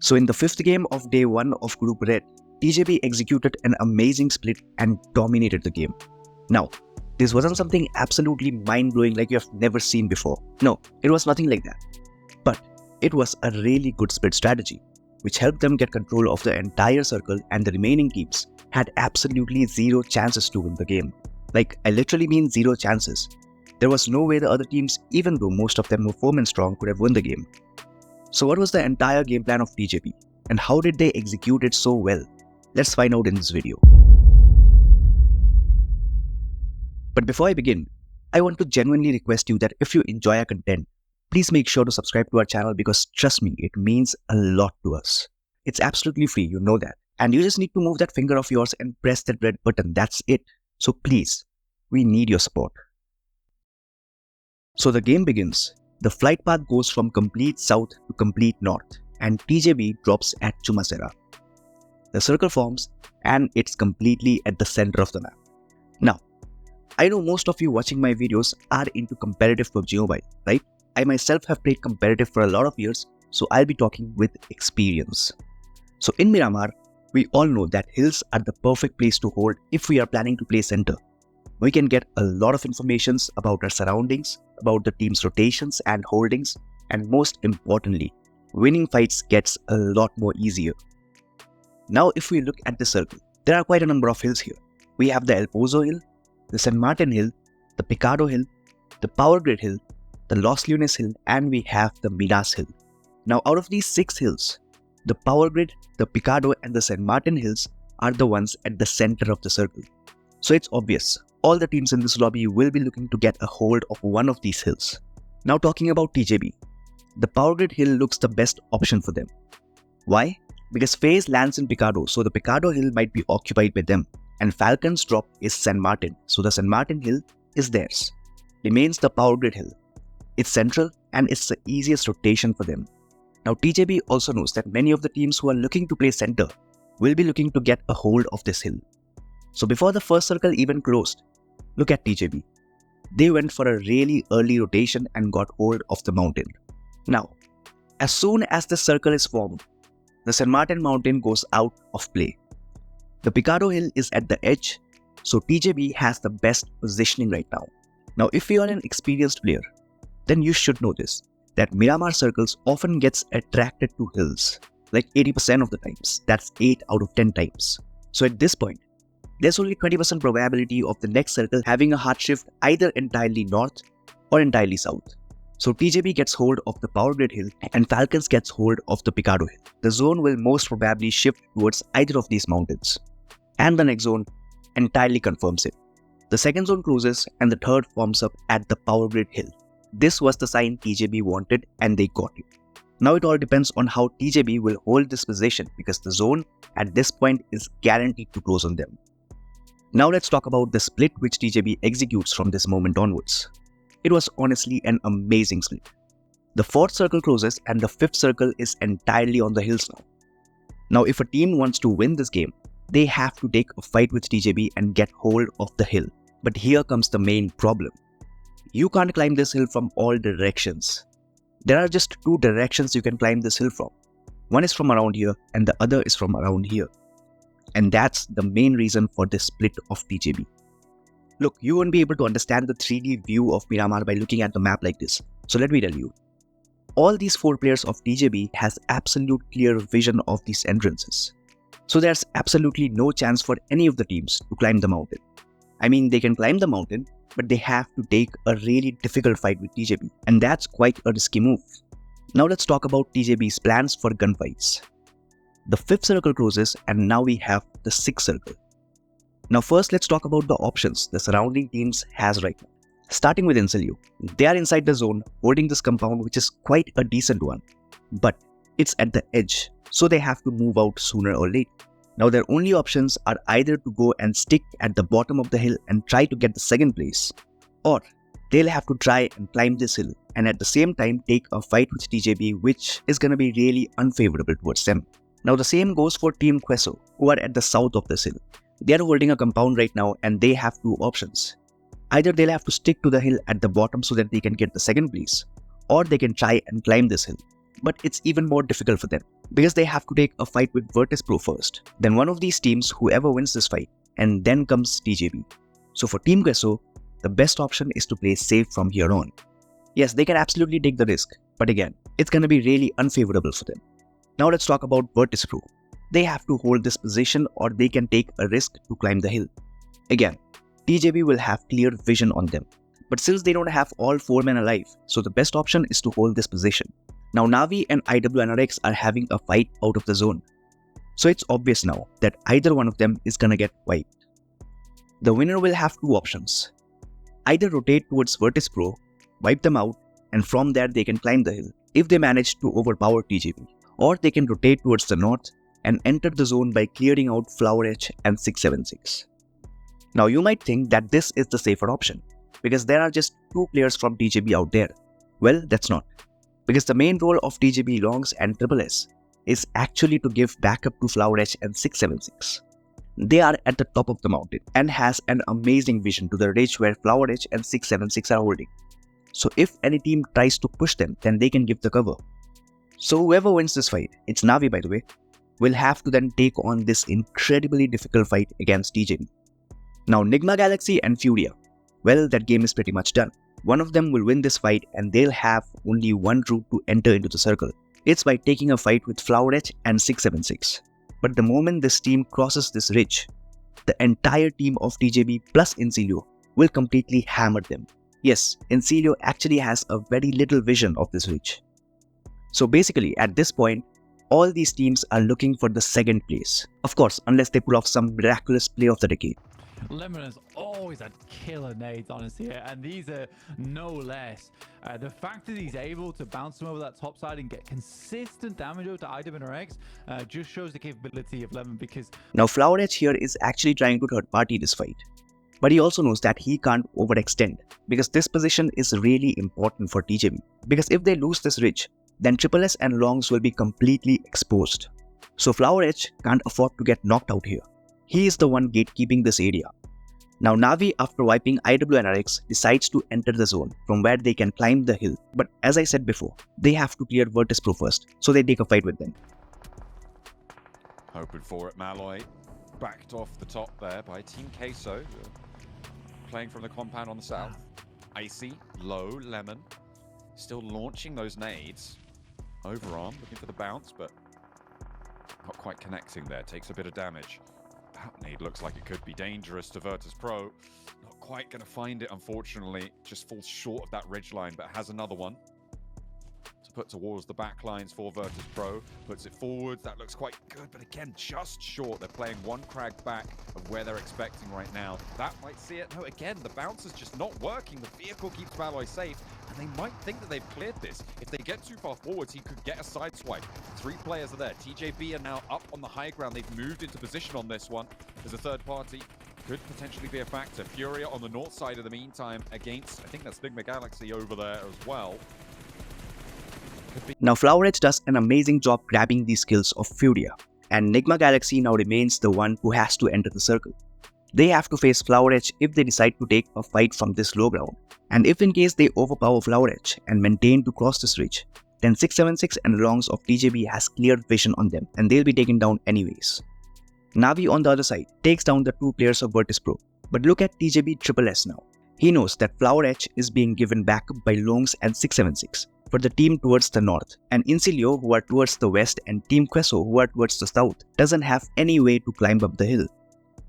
So in the fifth game of day 1 of Group Red, TJB executed an amazing split and dominated the game. Now, this wasn't something absolutely mind-blowing like you have never seen before. No, it was nothing like that. But it was a really good split strategy, which helped them get control of the entire circle, and the remaining teams had absolutely zero chances to win the game. Like, I literally mean zero chances. There was no way the other teams, even though most of them were 4-man strong, could have won the game. So what was the entire game plan of TJB, and how did they execute it so well? Let's find out in this video. But before I begin, I want to genuinely request you that if you enjoy our content, please make sure to subscribe to our channel, because trust me, it means a lot to us. It's absolutely free, you know that. And you just need to move that finger of yours and press that red button, that's it. So please, we need your support. So the game begins. The flight path goes from complete south to complete north, and TJB drops at Chumasera. The circle forms, and it's completely at the center of the map. Now, I know most of you watching my videos are into competitive PUBG Mobile, right? I myself have played competitive for a lot of years, so I'll be talking with experience. So in Miramar, we all know that hills are the perfect place to hold if we are planning to play center. We can get a lot of information about our surroundings, about the team's rotations and holdings, and most importantly, winning fights gets a lot more easier. Now if we look at the circle, there are quite a number of hills here. We have the El Pozo Hill, the San Martin Hill, the Picado Hill, the Power Grid Hill, the Los Lunes Hill, and we have the Minas Hill. Now out of these 6 hills, the Power Grid, the Picado, and the San Martin Hills are the ones at the center of the circle. So it's obvious, all the teams in this lobby will be looking to get a hold of one of these hills. Now talking about TJB, the Power Grid Hill looks the best option for them. Why? Because FaZe lands in Picado, so the Picado Hill might be occupied by them, and Falcon's drop is San Martin, so the San Martin Hill is theirs. Remains the Power Grid Hill. It's central and it's the easiest rotation for them. Now TJB also knows that many of the teams who are looking to play center will be looking to get a hold of this hill. So before the first circle even closed, look at TJB. They went for a really early rotation and got hold of the mountain. Now, as soon as the circle is formed, the San Martin mountain goes out of play. The Picado Hill is at the edge, so TJB has the best positioning right now. Now if you are an experienced player, then you should know this, that Miramar circles often gets attracted to hills, like 80% of the times. That's 8 out of 10 times. So at this point, there's only 20% probability of the next circle having a hard shift either entirely north or entirely south. So TJB gets hold of the Power Grid Hill and Falcons gets hold of the Picado Hill. The zone will most probably shift towards either of these mountains, and the next zone entirely confirms it. The second zone closes and the third forms up at the Power Grid Hill. This was the sign TJB wanted and they got it. Now it all depends on how TJB will hold this position, because the zone at this point is guaranteed to close on them. Now let's talk about the split which TJB executes from this moment onwards. It was honestly an amazing split. The 4th circle closes and the 5th circle is entirely on the hills now. Now if a team wants to win this game, they have to take a fight with TJB and get hold of the hill. But here comes the main problem. You can't climb this hill from all directions. There are just 2 directions you can climb this hill from. One is from around here and the other is from around here. And that's the main reason for this split of TJB. Look, you won't be able to understand the 3D view of Miramar by looking at the map like this. So let me tell you. All these 4 players of TJB has absolute clear vision of these entrances. So there's absolutely no chance for any of the teams to climb the mountain. I mean, they can climb the mountain, but they have to take a really difficult fight with TJB, and that's quite a risky move. Now let's talk about TJB's plans for gunfights. The 5th circle closes and now we have the 6th circle. Now first let's talk about the options the surrounding teams has right now. Starting with Insilio, they are inside the zone holding this compound, which is quite a decent one, but it's at the edge, so they have to move out sooner or later. Now their only options are either to go and stick at the bottom of the hill and try to get the 2nd place, or they'll have to try and climb this hill and at the same time take a fight with TJB, which is gonna be really unfavorable towards them. Now the same goes for Team Queso, who are at the south of this hill. They are holding a compound right now and they have 2 options. Either they'll have to stick to the hill at the bottom so that they can get the 2nd place, or they can try and climb this hill. But it's even more difficult for them, because they have to take a fight with Virtus Pro first. Then one of these teams, whoever wins this fight, and then comes TJB. So for Team Queso, the best option is to play safe from here on. Yes, they can absolutely take the risk, but again, it's gonna be really unfavorable for them. Now let's talk about Virtus Pro. They have to hold this position or they can take a risk to climb the hill. Again, TJB will have clear vision on them. But since they don't have all 4 men alive, so the best option is to hold this position. Now Na'Vi and IWNRX are having a fight out of the zone. So it's obvious now that either one of them is gonna get wiped. The winner will have 2 options. Either rotate towards Virtus Pro, wipe them out, and from there they can climb the hill if they manage to overpower TJB. Or they can rotate towards the north and enter the zone by clearing out Flower Edge and 676. Now you might think that this is the safer option, because there are just 2 players from TJB out there. Well, that's not. Because the main role of TJB Longs and Triple S is actually to give backup to Flower Edge and 676. They are at the top of the mountain and has an amazing vision to the ridge where Flower Edge and 676 are holding. So if any team tries to push them, then they can give the cover. So whoever wins this fight, it's Na'Vi by the way, will have to then take on this incredibly difficult fight against TJB. Now Nigma Galaxy and Furia, well, that game is pretty much done. One of them will win this fight and they'll have only one route to enter into the circle. It's by taking a fight with Flower Edge and 676. But the moment this team crosses this ridge, the entire team of TJB plus Incilio will completely hammer them. Yes, Incilio actually has a very little vision of this ridge. So basically, at this point, all these teams are looking for the second place. Of course, unless they pull off some miraculous play of the decade. Lemon has always had killer nades, honestly, and these are no less. The fact that he's able to bounce them over that top side and get consistent damage over to IWNRX just shows the capability of Lemon, because... Now Flower Edge here is actually trying to third party this fight. But he also knows that he can't overextend, because this position is really important for TJB. Because if they lose this ridge, then Triple S and Longs will be completely exposed. So Flower Edge can't afford to get knocked out here. He is the one gatekeeping this area. Now Na'Vi, after wiping IWNRX, decides to enter the zone from where they can climb the hill. But as I said before, they have to clear Virtus Pro first, so they take a fight with them. Hoping for it, Malloy. Backed off the top there by Team Queso. Playing from the compound on the south. Icy, low, Lemon. Still launching those nades. Overarm, looking for the bounce, but not quite connecting there. Takes a bit of damage. That nade looks like it could be dangerous to Virtus Pro. Not quite going to find it, unfortunately. Just falls short of that ridgeline, but has another one to put towards the back lines for Virtus Pro. Puts it forward. That looks quite good, but again, just short. They're playing one crag back of where they're expecting right now. That might see it. No, again, the bounce is just not working. The vehicle keeps Malloy safe, and they might think that they've cleared this. If they get too far forwards, he could get a side swipe. 3 players are there. TJB are now up on the high ground. They've moved into position on this one. There's a third party. Could potentially be a factor. Furia on the north side in the meantime against, I think that's Nigma Galaxy over there as well. Now Flower Edge does an amazing job grabbing these kills of Furia, and Nigma Galaxy now remains the one who has to enter the circle. They have to face Flower Edge if they decide to take a fight from this low ground, and if in case they overpower Flower Edge and maintain to cross this ridge, then 676 and Longs of TJB has clear vision on them and they'll be taken down anyways. Na'Vi on the other side takes down the 2 players of Virtus Pro, but look at TJB Triple S now. He knows that Flower Edge is being given backup by Longs and 676 for the team towards the north, and Incilio, who are towards the west, and Team Queso, who are towards the south, doesn't have any way to climb up the hill.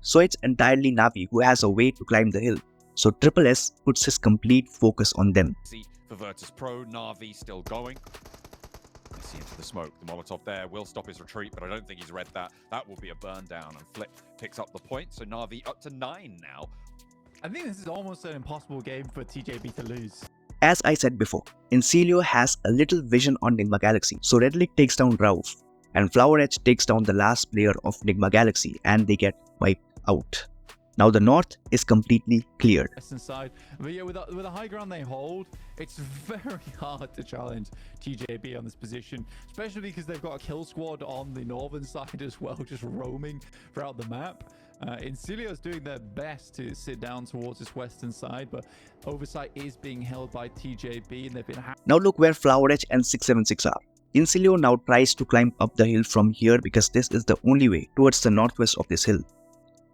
So it's entirely Na'Vi who has a way to climb the hill. So Triple S puts his complete focus on them. For Virtus Pro, Na'Vi still going. I see into the smoke. The Molotov there will stop his retreat, but I don't think he's read that. That will be a burn down, and Flip picks up the point. So Na'Vi up to 9 now. I think this is almost an impossible game for TJB to lose. As I said before, Incilio has a little vision on Nigma Galaxy, so Redlick takes down Rauf, and Flower Edge takes down the last player of Nigma Galaxy, and they get wiped out. Now the north is completely cleared. Inside. But yeah, with the high ground they hold, it's very hard to challenge TJB on this position, especially because they've got a kill squad on the northern side as well, just roaming throughout the map. Incilio is doing their best to sit down towards this western side, but oversight is being held by TJB, and they've been... Now look where Flower Edge and 676 are. Incilio now tries to climb up the hill from here because this is the only way towards the northwest of this hill.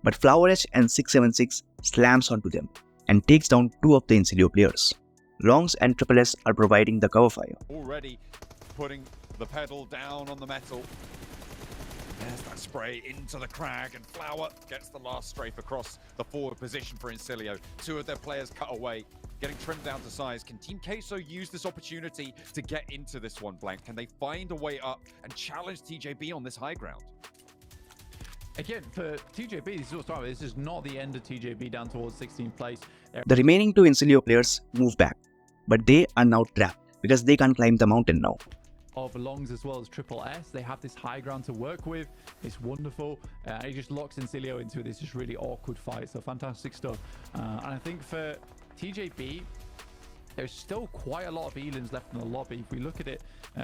But Flower Edge and 676 slams onto them and takes down 2 of the Incilio players. Longs and Triple S are providing the cover fire. Already putting the pedal down on the metal. There's that spray into the crag, and Flower gets the last strafe across the forward position for Incilio. 2 of their players cut away, getting trimmed down to size. Can Team Queso use this opportunity to get into this one, Blank? Can they find a way up and challenge TJB on this high ground? Again, for TJB, this is not the end of TJB down towards 16th place. The remaining 2 Incilio players move back, but they are now trapped because they can't climb the mountain now. Of Longs as well as Triple S, they have this high ground to work with. It's wonderful. It just locks Incilio into this just really awkward fight. So fantastic stuff. And I think for TJB, there's still quite a lot of elims left in the lobby. If we look at it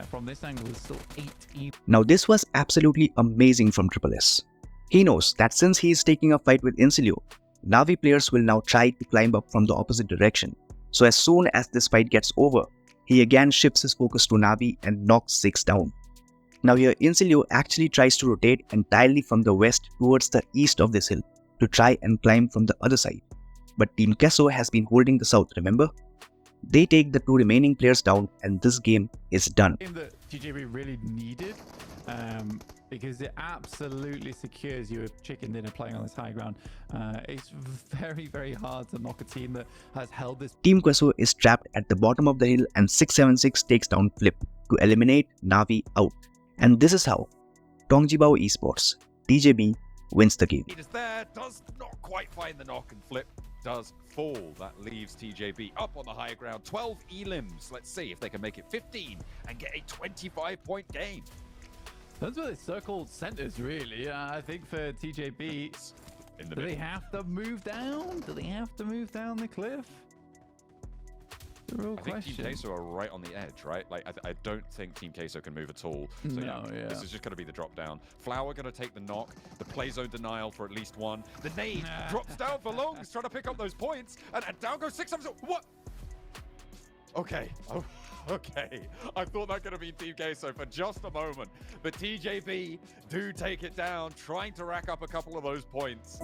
from this angle, there's still 8 elims. Now this was absolutely amazing from Triple S. He knows that since he is taking a fight with Incilio, Na'Vi players will now try to climb up from the opposite direction. So as soon as this fight gets over, he again shifts his focus to Na'Vi and knocks 6 down. Now here Incilio actually tries to rotate entirely from the west towards the east of this hill to try and climb from the other side. But Team Queso has been holding the south, remember? They take the 2 remaining players down and this game is done. Game that TJB really needed because it absolutely secures you with chicken dinner playing on this high ground. It's very, very hard to knock a team that has held this. Team Queso is trapped at the bottom of the hill and 676 takes down Flip to eliminate Na'Vi out. And this is how Tongjibao Esports, TJB, wins the game. He is there, does not quite find the knock, and Flip does fall. That leaves TJB up on the high ground. 12 elims. Let's see if they can make it 15 and get a 25-point game. That's where they circled centers, really. I think for TJB, do they have to move down? Do they have to move down the cliff? The real I think question. Team Queso are right on the edge, right? Like, I don't think Team Queso can move at all. So this is just going to be the drop down. Flower going to take the knock. The play zone denial for at least 1. The nade drops down for Longs, trying to pick up those points. And down goes 676. What? Okay. Oh, okay. I thought that could have been Team Queso for just a moment. But TJB do take it down, trying to rack up a couple of those points.